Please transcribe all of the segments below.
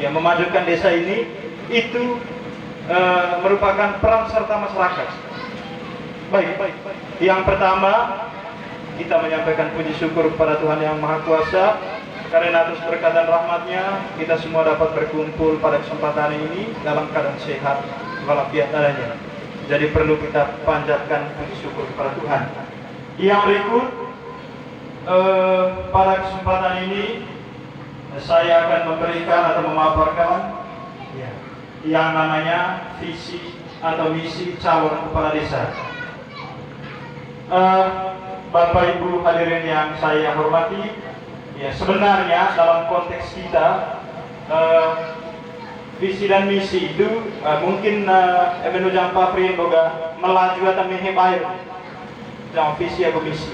ya memajukan desa ini itu merupakan peran serta masyarakat. Baik. Yang pertama, kita menyampaikan puji syukur kepada Tuhan Yang Maha Kuasa karena atas berkat dan rahmat-Nya kita semua dapat berkumpul pada kesempatan ini dalam keadaan sehat walafiat adanya. Jadi perlu kita panjatkan puji syukur kepada Tuhan. Yang berikut, pada kesempatan ini saya akan memberikan atau memaparkan yang namanya visi atau misi calon kepala desa. Bapak Ibu hadirin yang saya hormati, ya sebenarnya dalam konteks kita visi dan misi itu mungkin menujang Papri boga melaju atau mehebair dalam visi atau misi.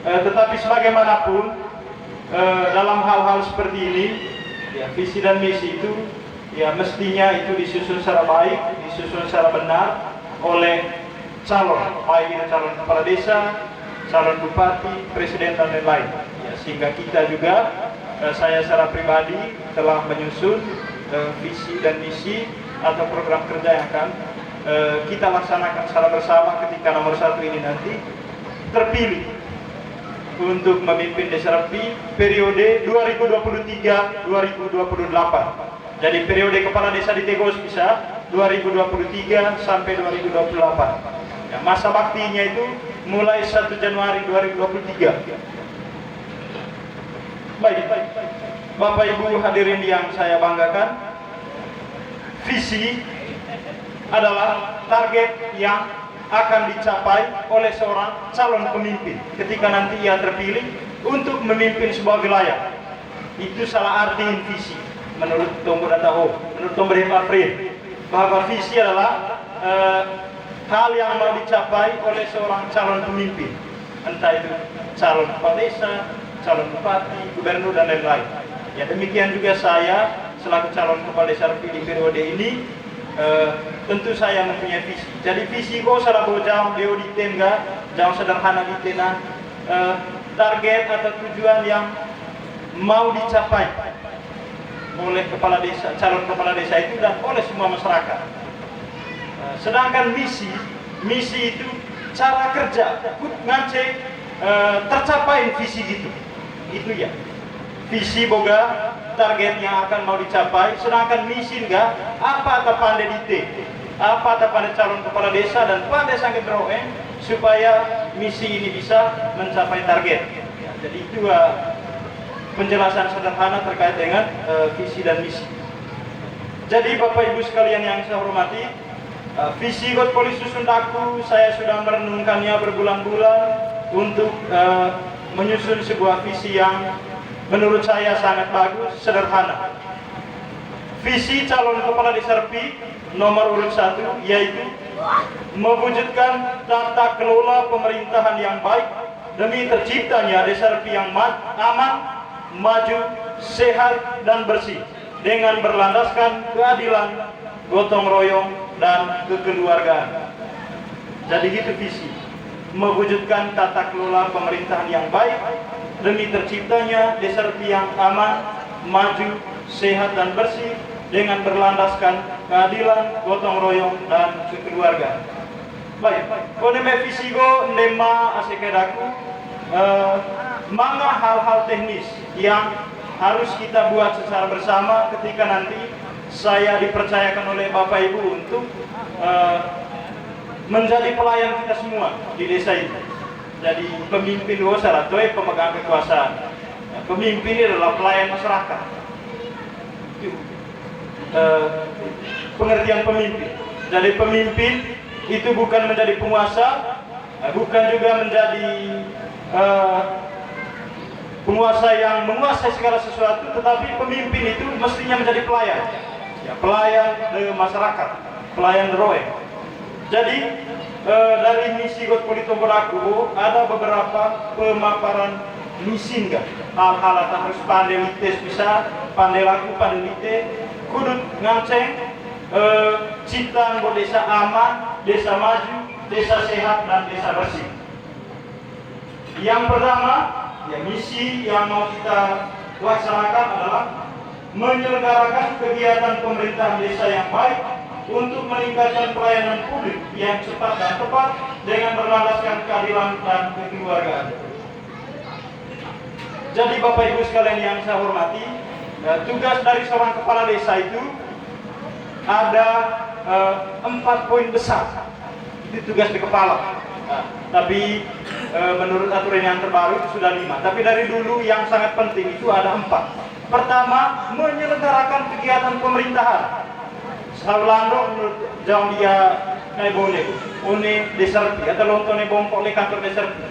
Tetapi sebagaimanapun dalam hal-hal seperti ini, ya visi dan misi itu ya mestinya itu disusun secara baik, disusun secara benar oleh calon, baik itu calon kepala desa, calon bupati, presiden dan lain-lain. Ya, sehingga kita juga, saya secara pribadi telah menyusun visi dan misi atau program kerja yang akan kita laksanakan secara bersama ketika nomor 1 ini nanti terpilih untuk memimpin Desa Repi periode 2023-2028. Jadi periode kepala desa di Tegos bisa 2023 sampai 2028. Ya, masa baktinya itu mulai 1 Januari 2023. Baik, Bapak Ibu hadirin yang saya banggakan, visi adalah target yang akan dicapai oleh seorang calon pemimpin ketika nanti ia terpilih untuk memimpin sebuah wilayah. Itu salah arti visi menurut Tombor Dataho, menurut Tombor Hepafrin, bahwa visi adalah hal yang mau dicapai oleh seorang calon pemimpin, entah itu calon kepala desa, calon bupati, gubernur dan lain-lain. Ya demikian juga saya selaku calon kepala desa Repi di periode ini, tentu saya mempunyai visi. Jadi visi kok salah jauh deo di tengah, jauh sederhana di tengah, target atau tujuan yang mau dicapai oleh kepala desa, calon kepala desa itu dan oleh semua masyarakat. Sedangkan misi itu cara kerja, ngance tercapai visi gitu. Itu ya. Visi boga target yang akan mau dicapai, sedangkan misi enggak apa pandai dite, apa pandai calon kepala desa dan pandai sangat beroeng supaya misi ini bisa mencapai target. Ya, jadi itu penjelasan sederhana terkait dengan visi dan misi. Jadi Bapak Ibu sekalian yang saya hormati, visi God Polisi Sundaku saya sudah merenungkannya berbulan-bulan untuk menyusun sebuah visi yang menurut saya sangat bagus, sederhana. Visi calon kepala desa Repi nomor urut 1 yaitu mewujudkan tata kelola pemerintahan yang baik demi terciptanya desa Repi yang aman, maju, sehat dan bersih dengan berlandaskan keadilan, gotong royong dan kekeluargaan. Jadi gitu visi, mewujudkan tata kelola pemerintahan yang baik demi terciptanya desa Repi yang aman, maju, sehat dan bersih dengan berlandaskan keadilan, gotong royong dan kekeluargaan. Baik, koneme visi go nema asekedaku mana hal-hal teknis yang harus kita buat secara bersama ketika nanti saya dipercayakan oleh Bapak Ibu untuk menjadi pelayan kita semua di desa ini. Jadi pemimpin desa atau pemegang kekuasaan. Pemimpin adalah pelayan masyarakat. Itu pengertian pemimpin. Jadi pemimpin itu bukan menjadi penguasa, bukan juga menjadi penguasa yang menguasai segala sesuatu, tetapi pemimpin itu mestinya menjadi pelayan, ya, pelayan masyarakat, pelayan roe. Jadi dari misi God Polito Boraku ada beberapa pemaparan misi enggak, hal-hal atau harus pandai lites bisa, pandai laku, pandai lite, kudut nganceng, ciptaan desa aman, desa maju, desa sehat dan desa bersih. Yang pertama, ya misi yang mau kita laksanakan adalah menyelenggarakan kegiatan pemerintahan desa yang baik untuk meningkatkan pelayanan publik yang cepat dan tepat dengan berlandaskan keadilan dan kekeluargaan. Jadi Bapak Ibu sekalian yang saya hormati, tugas dari seorang kepala desa itu ada 4 poin besar. Itu tugas di kepala. Tapi menurut aturan yang terbaru itu sudah 5. Tapi dari dulu yang sangat penting itu ada 4. Pertama, menyelenggarakan kegiatan pemerintahan. Sablando menurut jam dia naik bone, deserti atau lontone bompok le kantor deserti.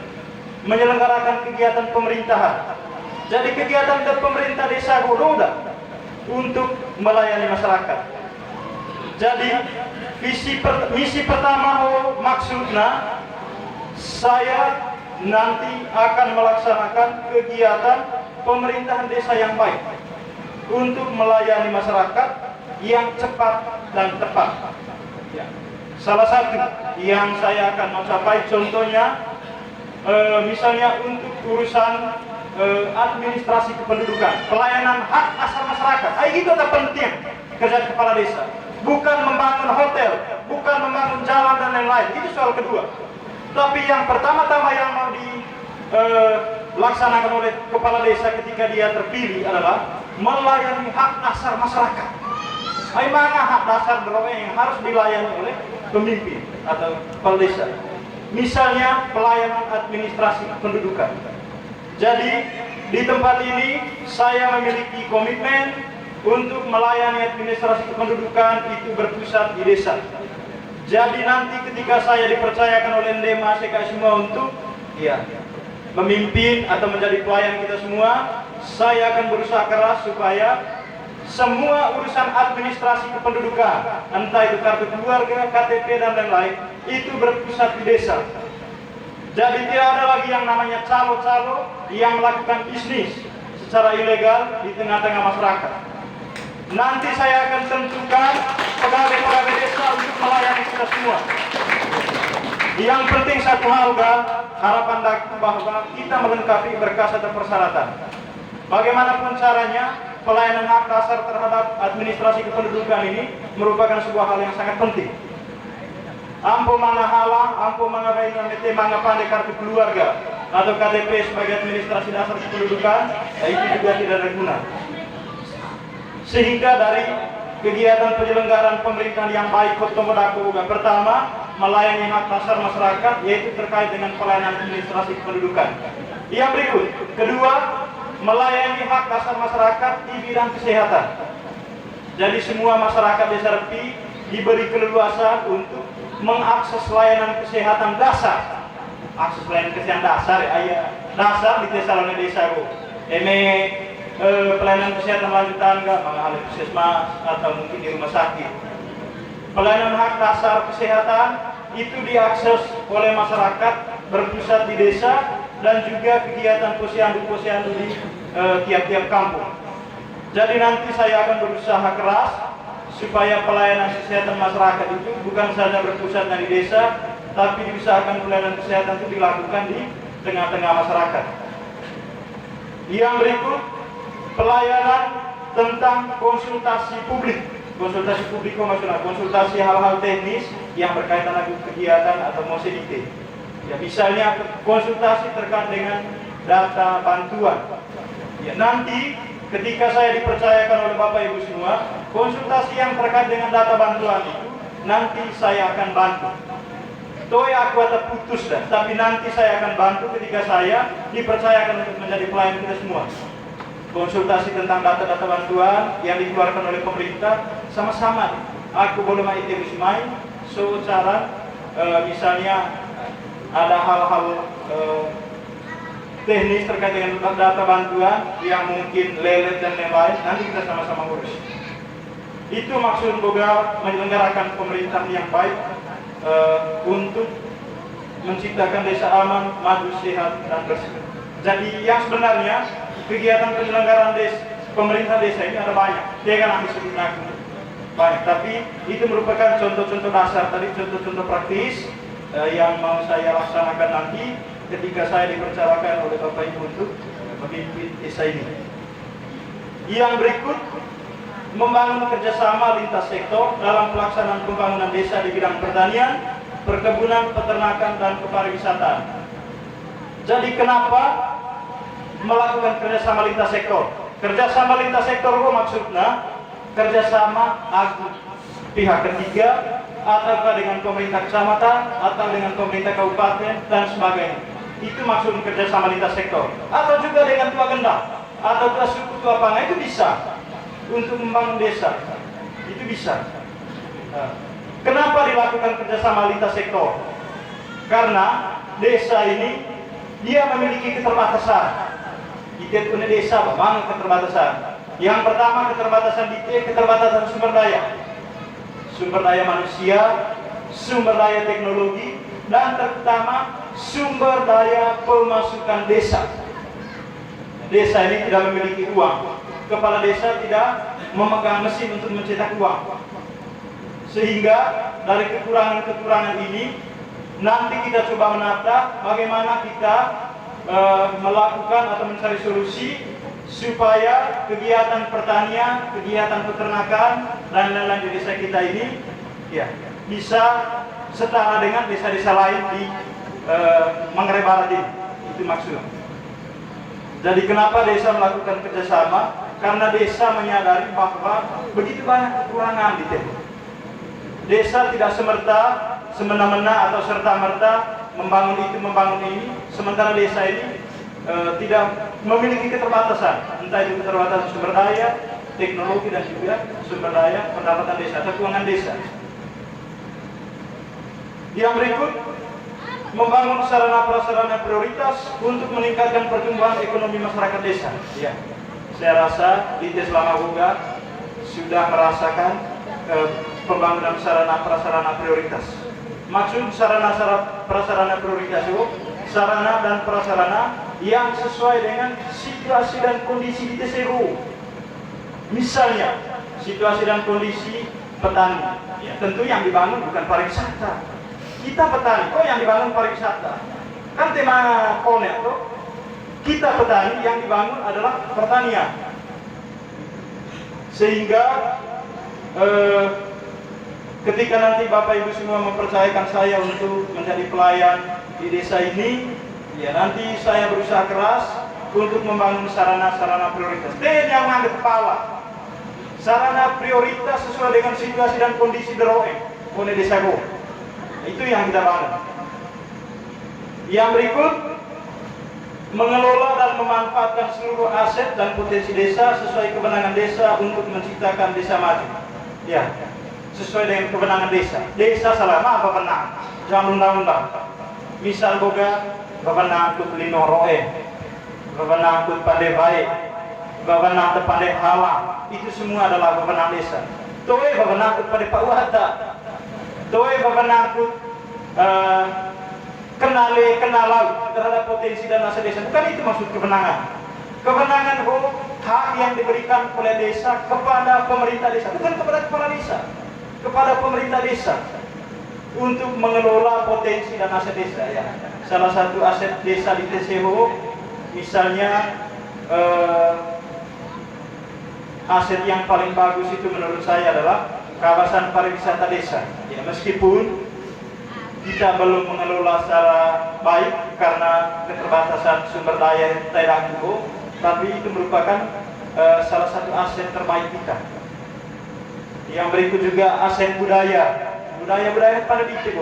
Menyelenggarakan kegiatan pemerintahan. Jadi kegiatan pemerintah desa Gododa untuk melayani masyarakat. Jadi misi pertama maksudnya saya nanti akan melaksanakan kegiatan pemerintahan desa yang baik untuk melayani masyarakat yang cepat dan tepat. Salah satu yang saya akan mau capai contohnya misalnya untuk urusan administrasi kependudukan, pelayanan hak asal masyarakat. Itu terpenting kerja kepala desa. Bukan membangun hotel, bukan membangun jalan dan lain-lain. Itu soal kedua. Tapi yang pertama-tama yang mau dilaksanakan oleh kepala desa ketika dia terpilih adalah melayani hak dasar masyarakat. Mana hak dasar yang harus dilayani oleh pemimpin atau kepala desa. Misalnya pelayanan administrasi kependudukan. Jadi di tempat ini saya memiliki komitmen untuk melayani administrasi kependudukan itu berpusat di desa. Jadi nanti ketika saya dipercayakan oleh Ndema ACK semua untuk memimpin atau menjadi pelayan kita semua, saya akan berusaha keras supaya semua urusan administrasi kependudukan, entah itu kartu keluarga, KTP dan lain-lain, itu berpusat di desa. Jadi tidak ada lagi yang namanya calo-calo yang melakukan bisnis secara ilegal di tengah-tengah masyarakat. Nanti saya akan tentukan pegawai-pegawai desa untuk melayani kita semua. Yang penting satu hal, harapan bahwa kita melengkapi berkas atau persyaratan. Bagaimanapun caranya, pelayanan hak dasar terhadap administrasi kependudukan ini merupakan sebuah hal yang sangat penting. Ampo mana halang, ampo mana bayinan mete mana pandai kartu keluarga atau KTP sebagai administrasi dasar kependudukan, itu juga tidak ada guna. Sehingga dari kegiatan penyelenggaraan pemerintahan yang baik Kotomodako pertama melayani hak dasar masyarakat, yaitu terkait dengan pelayanan administrasi kependudukan. Yang berikut, kedua, melayani hak dasar masyarakat di bidang kesehatan. Jadi semua masyarakat desa Repi diberi keleluasaan untuk mengakses layanan kesehatan dasar. Akses layanan kesehatan dasar dasar di desa lain desa pelayanan kesehatan lanjutan mengalami puskesmas atau mungkin di rumah sakit. Pelayanan hak dasar kesehatan itu diakses oleh masyarakat berpusat di desa dan juga kegiatan posyandu di tiap-tiap kampung. Jadi nanti saya akan berusaha keras supaya pelayanan kesehatan masyarakat itu bukan saja berpusat di desa, tapi diusahakan pelayanan kesehatan itu dilakukan di tengah-tengah masyarakat. Yang berikut, pelayanan tentang konsultasi publik komersial, konsultasi hal-hal teknis yang berkaitan dengan kegiatan atau mobility. Ya, misalnya konsultasi terkait dengan data bantuan. Ya, nanti ketika saya dipercayakan oleh Bapak Ibu semua, konsultasi yang terkait dengan data bantuan itu nanti saya akan bantu. Toy aku terputus tapi nanti saya akan bantu ketika saya dipercayakan untuk menjadi pelayan kita semua. Konsultasi tentang data-data bantuan yang dikeluarkan oleh pemerintah sama-sama. Aku boleh main main, so cara misalnya ada hal-hal teknis terkait dengan data bantuan yang mungkin lelet dan lain-lain, nanti kita sama-sama urus. Itu maksud Boga menyelenggarakan pemerintahan yang baik untuk menciptakan desa aman, maju, sehat, dan bersih. Jadi yang sebenarnya kegiatan penyelenggaraan pemerintah desa ini ada banyak. Dia kan disebut banyak, tapi itu merupakan contoh-contoh dasar tadi, contoh-contoh praktis yang mau saya laksanakan nanti ketika saya dipercayakan oleh Bapak Ibu untuk memimpin desa ini. Yang berikut, membangun kerjasama lintas sektor dalam pelaksanaan pembangunan desa di bidang pertanian, perkebunan, peternakan, dan kepariwisataan. Jadi kenapa melakukan kerjasama lintas sektor? Kerjasama lintas sektor itu maksudnya kerjasama pihak ketiga, atau dengan pemerintah kecamatan, atau dengan pemerintah kabupaten, dan sebagainya. Itu maksud kerjasama lintas sektor. Atau juga dengan tua gendang, atau tua suku, tua panggai, itu bisa untuk membangun desa. Itu bisa. Kenapa dilakukan kerjasama lintas sektor? Karena desa ini dia memiliki keterbatasan. Kita punya desa memang keterbatasan. Yang pertama keterbatasan keterbatasan sumber daya manusia, sumber daya teknologi, dan terutama sumber daya pemasukan desa. Desa ini tidak memiliki uang. Kepala desa tidak memegang mesin untuk mencetak uang. Sehingga dari kekurangan-kekurangan ini nanti kita coba menata bagaimana kita melakukan atau mencari solusi supaya kegiatan pertanian, kegiatan peternakan, dan lain-lain di desa kita ini ya bisa setara dengan desa-desa lain di Manggarai Barat ini. Itu maksudnya. Jadi kenapa desa melakukan kerjasama? Karena desa menyadari bahwa begitu banyak kekurangan di desa. Desa tidak semena-mena atau serta-merta membangun itu, membangun ini, sementara desa ini tidak memiliki keterbatasan, entah itu keterbatasan sumber daya, teknologi, dan juga sumber daya pendapatan desa atau keuangan desa. Yang berikut, membangun sarana-prasarana prioritas untuk meningkatkan pertumbuhan ekonomi masyarakat desa. Ya, saya rasa di Selama Boga sudah merasakan pembangunan sarana-prasarana prioritas. Maksud sarana-prasarana prioritas itu sarana dan prasarana yang sesuai dengan situasi dan kondisi di TCU. Misalnya, situasi dan kondisi petani. Ya, tentu yang dibangun bukan pariwisata. Kita petani, kok yang dibangun pariwisata? Kan tema konek tuh. Kita petani, yang dibangun adalah pertanian. Sehingga ketika nanti Bapak Ibu semua mempercayakan saya untuk menjadi pelayan di desa ini, ya nanti saya berusaha keras untuk membangun sarana-sarana prioritas. Yang ada kepala. Sarana prioritas sesuai dengan situasi dan kondisi deroeng oleh desa Go. Itu yang kita bangun. Yang berikut, mengelola dan memanfaatkan seluruh aset dan potensi desa sesuai kewenangan desa untuk menciptakan desa maju. Ya, sesuai dengan kewenangan desa. Desa selama apa benar? Jangan undang-undang. Misal boga bapak untuk lino roe, bapak untuk pandai baik, bapak untuk pandai halang, itu semua adalah bapak desa. Toe bapak untuk pandai pak wata, toe bapak untuk kenalau terhadap potensi dan aset desa. Bukan itu maksud kewenangan. Kewenangan hak yang diberikan oleh desa kepada pemerintah desa, bukan kepada kepala desa, kepada pemerintah desa untuk mengelola potensi dan aset desa. Ya. Salah satu aset desa di TCO misalnya aset yang paling bagus itu menurut saya adalah kawasan pariwisata desa. Ya, meskipun kita belum mengelola secara baik karena keterbatasan sumber daya yang tidak cukup, tapi itu merupakan salah satu aset terbaik kita. Yang berikut juga aset budaya. Budaya pada dicek,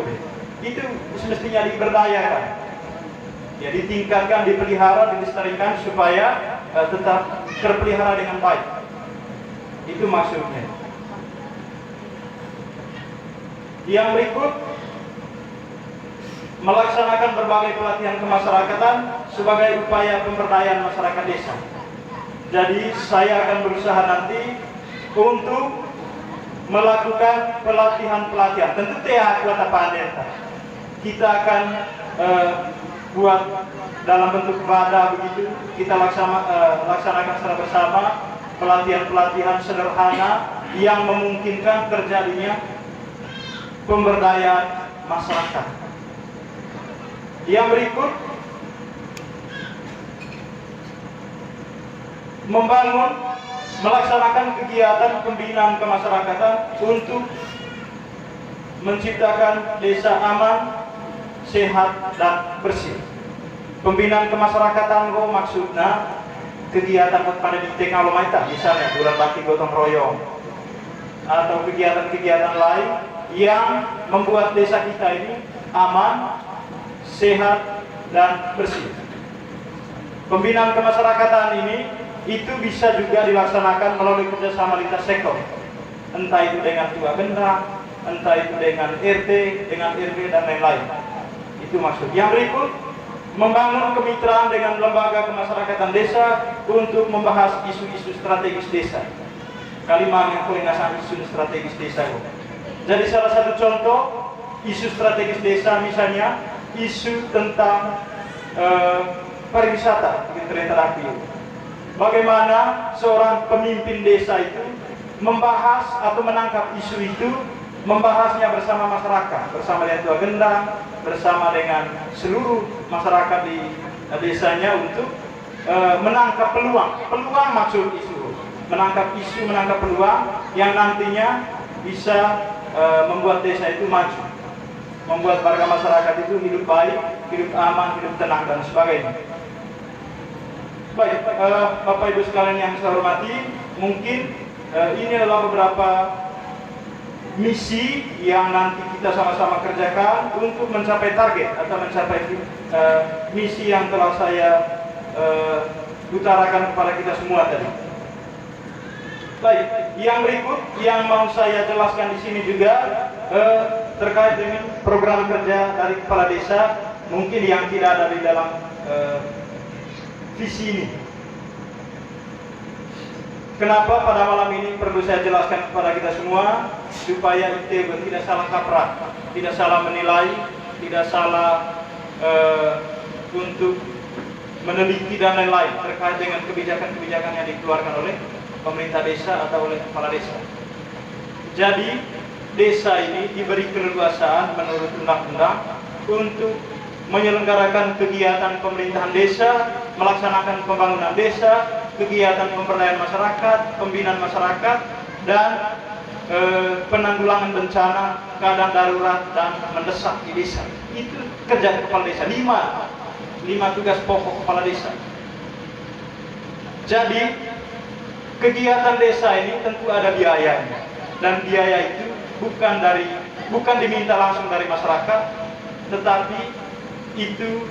itu semestinya diberdayakan, ya, ditingkatkan, dipelihara, dilestarikan supaya tetap terpelihara dengan baik. Itu maksudnya. Yang berikut, melaksanakan berbagai pelatihan kemasyarakatan sebagai upaya pemberdayaan masyarakat desa. Jadi saya akan berusaha nanti untuk melakukan pelatihan-pelatihan. Tentu tidak kuat apa adanya. Kita akan buat dalam bentuk wadah begitu. Kita laksanakan secara bersama pelatihan-pelatihan sederhana yang memungkinkan terjadinya pemberdayaan masyarakat. Yang berikut, membangun melaksanakan kegiatan pembinaan kemasyarakatan untuk menciptakan desa aman, sehat, dan bersih. Pembinaan kemasyarakatan kok maksudnya kegiatan pada di teknologi, misalnya bulan bakti gotong royong atau kegiatan-kegiatan lain yang membuat desa kita ini aman, sehat, dan bersih. Pembinaan kemasyarakatan ini itu bisa juga dilaksanakan melalui kerjasama lintas sektor, entah itu dengan tua gendang, entah itu dengan RT, dengan RW, dan lain-lain. Itu maksud. Yang berikut, membangun kemitraan dengan lembaga kemasyarakatan desa untuk membahas isu-isu strategis desa. Kalimat yang koordinasi isu strategis desa. Jadi salah satu contoh isu strategis desa misalnya isu tentang pariwisata, kereta api. Bagaimana seorang pemimpin desa itu membahas atau menangkap isu itu, membahasnya bersama masyarakat, bersama dengan tua gendang, bersama dengan seluruh masyarakat di desanya untuk menangkap peluang maksud isu, menangkap isu, menangkap peluang yang nantinya bisa membuat desa itu maju, membuat warga masyarakat itu hidup baik, hidup aman, hidup tenang, dan sebagainya. Baik, Bapak Ibu sekalian yang saya hormati, mungkin ini adalah beberapa misi yang nanti kita sama-sama kerjakan untuk mencapai target atau mencapai misi yang telah saya utarakan kepada kita semua tadi. Baik, yang berikut yang mau saya jelaskan di sini juga terkait dengan program kerja dari kepala desa, mungkin yang tidak ada di dalam visi ini. Kenapa pada malam ini perlu saya jelaskan kepada kita semua supaya ITB tidak salah kaprah, tidak salah menilai, tidak salah untuk meneliti dan lain-lain terkait dengan kebijakan-kebijakan yang dikeluarkan oleh pemerintah desa atau oleh kepala desa. Jadi desa ini diberi keleluasaan menurut undang-undang untuk menyelenggarakan kegiatan pemerintahan desa, melaksanakan pembangunan desa, kegiatan pemberdayaan masyarakat, pembinaan masyarakat, dan penanggulangan bencana, keadaan darurat, dan mendesak di desa. Itu kerja kepala desa. 5 tugas pokok kepala desa. Jadi kegiatan desa ini tentu ada biayanya, dan biaya itu bukan diminta langsung dari masyarakat, tetapi itu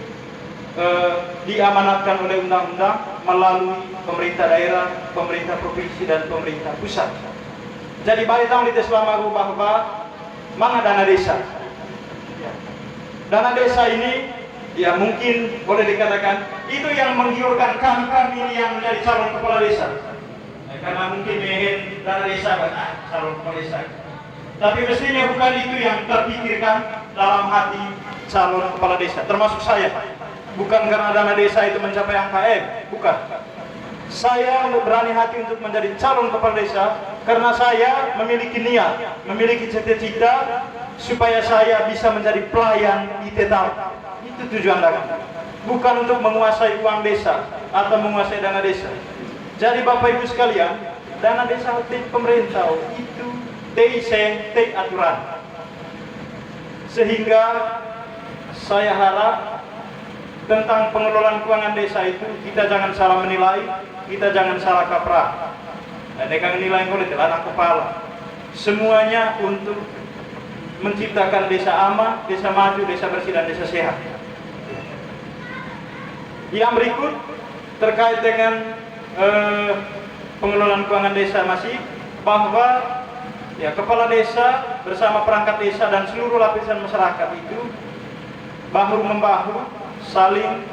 diamanatkan oleh undang-undang melalui pemerintah daerah, pemerintah provinsi, dan pemerintah pusat. Jadi baitang di selama bahwa mana dana desa. Dana desa ini ya mungkin boleh dikatakan itu yang menggiurkan kami yang menjadi calon kepala desa. Karena mungkin ingin dana desa calon kepala desa. Tapi mestinya bukan itu yang terpikirkan dalam hati calon kepala desa, termasuk saya. Bukan karena dana desa itu mencapai angka M, bukan. Saya berani hati untuk menjadi calon kepala desa karena saya memiliki niat, memiliki cita-cita supaya saya bisa menjadi pelayan di tetap. Itu tujuan dagang. Bukan untuk menguasai uang desa atau menguasai dana desa. Jadi Bapak Ibu sekalian, dana desa pemerintah itu TIC aturan. Sehingga saya harap tentang pengelolaan keuangan desa itu kita jangan salah menilai, kita jangan salah kaprah. Dengan nilai yang boleh anak kepala. Semuanya untuk menciptakan desa aman, desa maju, desa bersih, dan desa sehat. Yang berikut terkait dengan pengelolaan keuangan desa masih bahwa ya kepala desa bersama perangkat desa dan seluruh lapisan masyarakat itu bahu-membahu saling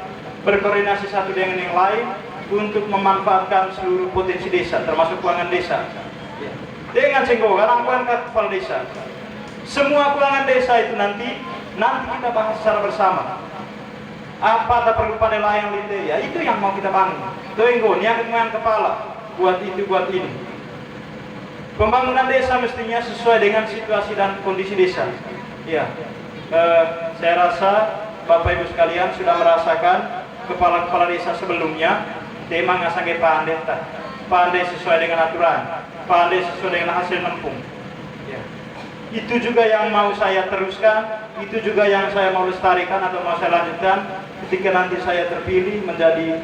berkoordinasi satu dengan yang lain untuk memanfaatkan seluruh potensi desa termasuk keuangan desa. Dengan senggokan anggaran kepala desa. Semua keuangan desa itu nanti kita bahas secara bersama. Apa tak perlu pada layang lite ya itu yang mau kita bangun. Tunggu niat dengan kepala buat itu buat ini. Pembangunan desa mestinya sesuai dengan situasi dan kondisi desa. Ya, saya rasa Bapak Ibu sekalian sudah merasakan kepala-kepala desa sebelumnya tema ngasange pandeta. pandai sesuai dengan aturan, pandai sesuai dengan hasil nempuh. Ya. Itu juga yang mau saya teruskan, itu juga yang saya mau lestarikan atau mau saya lanjutkan ketika nanti saya terpilih menjadi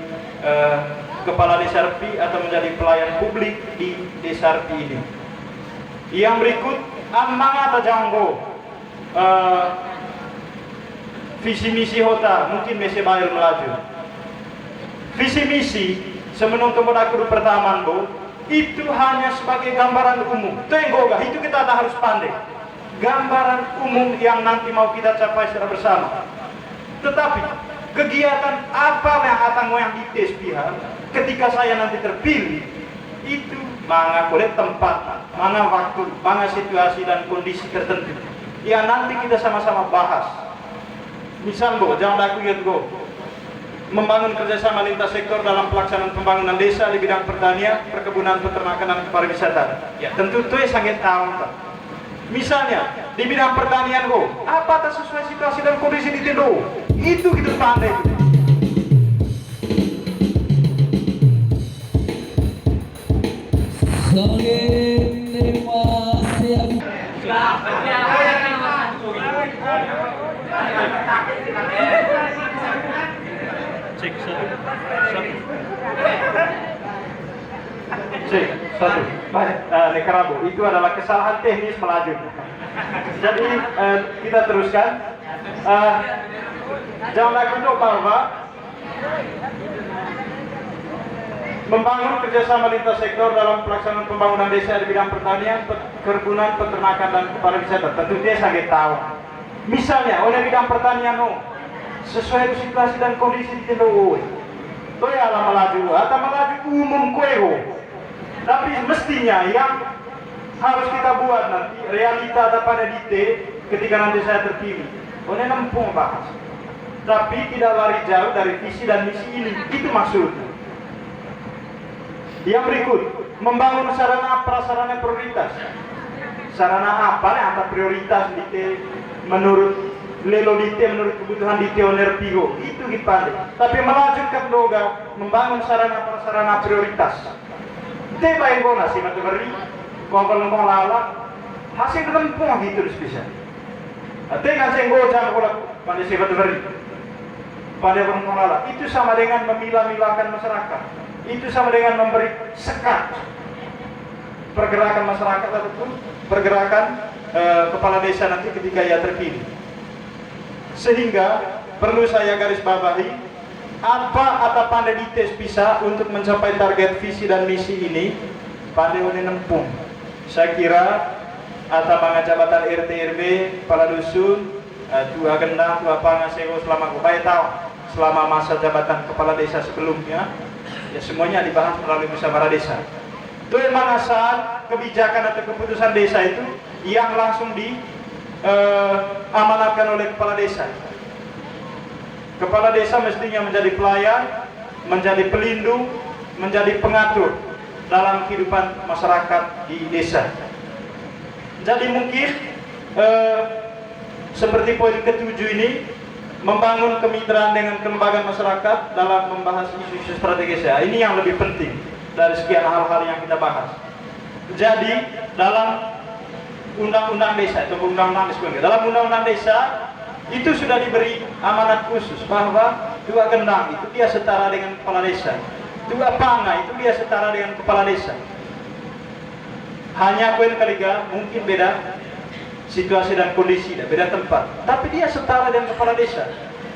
kepala desa RP atau menjadi pelayan publik di desa RP ini. Yang berikut, amang atau janggo visi misi hota mungkin masih bayar melaju. Visi misi semenung tempat aku pertama itu hanya sebagai gambaran umum. Tenggoga itu kita harus pandai. Gambaran umum yang nanti mau kita capai secara bersama. Tetapi kegiatan apa yang akan yang dites pihak ketika saya nanti terpilih itu mana boleh tempat, mana waktu, mana situasi dan kondisi tertentu yang nanti kita sama-sama bahas. Misal jangan aku ingat membangun kerjasama lintas sektor dalam pelaksanaan pembangunan desa di bidang pertanian, perkebunan, peternakan dan pariwisata. Ya tentu itu sangat tahu. Misalnya di bidang pertanian apa tak sesuai situasi dan kondisi di Tindo itu kita pandai. Satu. Baik, Nekarabu, itu adalah kesalahan teknis melaju. Jadi kita teruskan. Jangan lupa bahwa membangun kerjasama lintas sektor dalam pelaksanaan pembangunan desa di bidang pertanian, perkebunan, peternakan dan pariwisata. Tentu dia sangat tahu. Misalnya, oleh bidang pertanian sesuai situasi dan kondisi di Tindo, itu ya melaju atau melaju umum tapi mestinya yang harus kita buat nanti realita ada pada dite ketika nanti saya terpilih. Oleh nempung bahas. Tapi tidak lari jauh dari visi dan misi ini. Itu maksudnya. Yang berikut, membangun sarana prasarana prioritas. Sarana apa yang ada prioritas dite menurut lelo dite menurut kebutuhan dite oner pigo. Itu dipandai. Tapi melanjutkan doga membangun sarana prasarana prioritas. Teba yang gona sih mati beri, kalau lala hasil tempuh gitu bisa. Tega senggo jangan kalau pada sih mati beri, pada lala itu sama dengan memilah-milahkan masyarakat, itu sama dengan memberi sekat pergerakan masyarakat ataupun pergerakan kepala desa nanti ketika ia terpilih. Sehingga perlu saya garis bawahi. Apa atau pandai dites bisa untuk mencapai target visi dan misi ini pandai nempung. Saya kira atau bangga jabatan RT RW, kepala dusun, tua gendang, tua pangaseo selama selama masa jabatan kepala desa sebelumnya, ya semuanya dibahas melalui musyawarah desa. Itu memang saat kebijakan atau keputusan desa itu yang langsung diamanatkan oleh kepala desa. Kepala desa mestinya menjadi pelayan, menjadi pelindung, menjadi pengatur dalam kehidupan masyarakat di desa. Jadi mungkin seperti poin ketujuh ini, membangun kemitraan dengan kelembagaan masyarakat dalam membahas isu-isu strategis ya. Ini yang lebih penting dari sekian hal-hal yang kita bahas. Jadi dalam undang-undang desa atau dalam undang-undang desa itu sudah diberi amanat khusus bahwa dua gendang itu dia setara dengan kepala desa, dua panga itu dia setara dengan kepala desa. Hanya poin ketiga mungkin beda situasi dan kondisi, beda tempat, tapi dia setara dengan kepala desa.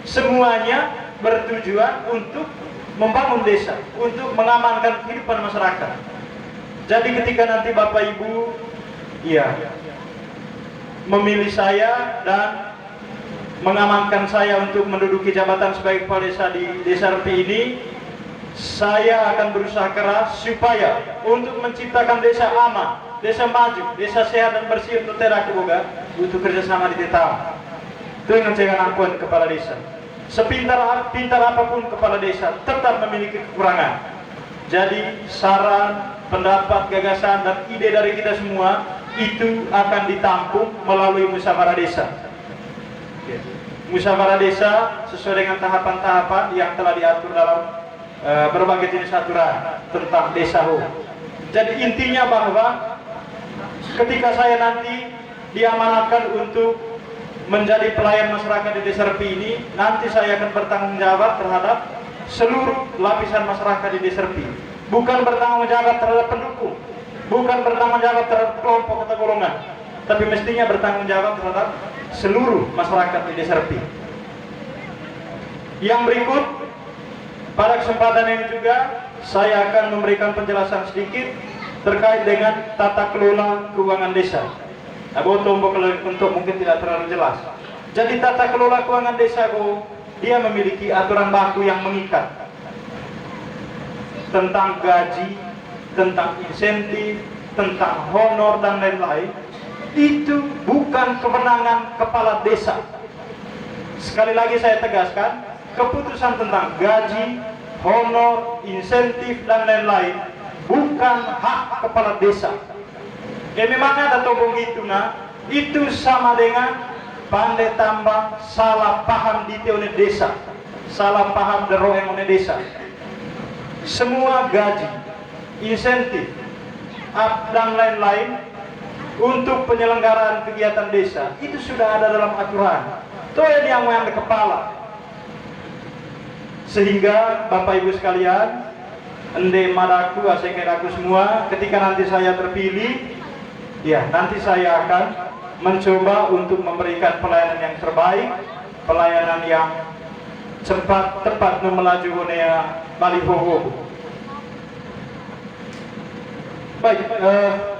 Semuanya bertujuan untuk membangun desa, untuk mengamankan kehidupan masyarakat. Jadi ketika nanti Bapak Ibu memilih saya dan mengamankan saya untuk menduduki jabatan sebagai kepala desa di desa RP ini, saya akan berusaha keras supaya untuk menciptakan desa aman, desa maju, desa sehat dan bersih untuk terak juga butuh kerjasama di desa. Itu yang saya angkuan kepala desa. Sepintar apapun kepala desa tetap memiliki kekurangan. Jadi saran, pendapat, gagasan dan ide dari kita semua itu akan ditampung melalui musyawarah desa. Musyawarah desa sesuai dengan tahapan-tahapan yang telah diatur dalam berbagai jenis aturan tentang desa Ho. Jadi intinya bahwa ketika saya nanti diamanatkan untuk menjadi pelayan masyarakat di Desa Repi ini, nanti saya akan bertanggung jawab terhadap seluruh lapisan masyarakat di Desa Repi. Bukan bertanggung jawab terhadap pendukung, bukan bertanggung jawab terhadap kelompok atau golongan, tapi mestinya bertanggung jawab terhadap seluruh masyarakat di Desa Repi. Yang berikut, pada kesempatan ini juga saya akan memberikan penjelasan sedikit terkait dengan tata kelola keuangan desa. Untuk mungkin tidak terlalu jelas. Jadi tata kelola keuangan desa dia memiliki aturan baku yang mengikat tentang gaji, tentang insentif, tentang honor dan lain-lain. Itu bukan kewenangan kepala desa. Sekali lagi saya tegaskan, keputusan tentang gaji, honor, insentif dan lain-lain bukan hak kepala desa. Memang ada tombong itu itu sama dengan pandai tambang salah paham di teone desa, salah paham deroeng one desa. Semua gaji, insentif, dan lain-lain untuk penyelenggaraan kegiatan desa itu sudah ada dalam aturan. Itu yang di kepala. Sehingga Bapak Ibu sekalian, ende madaku, asekedaku semua, ketika nanti saya terpilih, ya nanti saya akan mencoba untuk memberikan pelayanan yang terbaik, pelayanan yang cepat, tepat melaju honea baliho. Baik,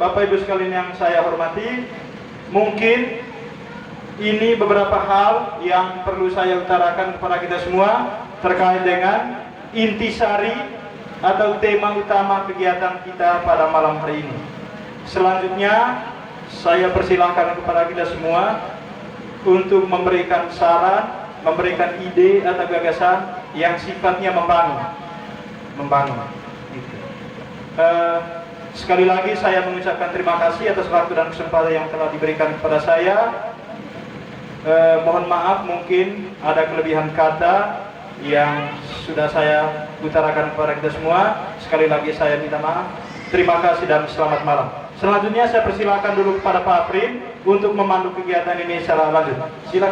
Bapak Ibu sekalian yang saya hormati, mungkin ini beberapa hal yang perlu saya utarakan kepada kita semua terkait dengan intisari atau tema utama kegiatan kita pada malam hari ini. Selanjutnya saya persilahkan kepada kita semua untuk memberikan saran, memberikan ide atau gagasan yang sifatnya membangun. Sekali lagi saya mengucapkan terima kasih atas waktu dan kesempatan yang telah diberikan kepada saya. Mohon maaf mungkin ada kelebihan kata yang sudah saya utarakan kepada kita semua. Sekali lagi saya minta maaf. Terima kasih dan selamat malam. Selanjutnya saya persilakan dulu kepada Pak Aprin untuk memandu kegiatan ini secara lanjut. Silakan.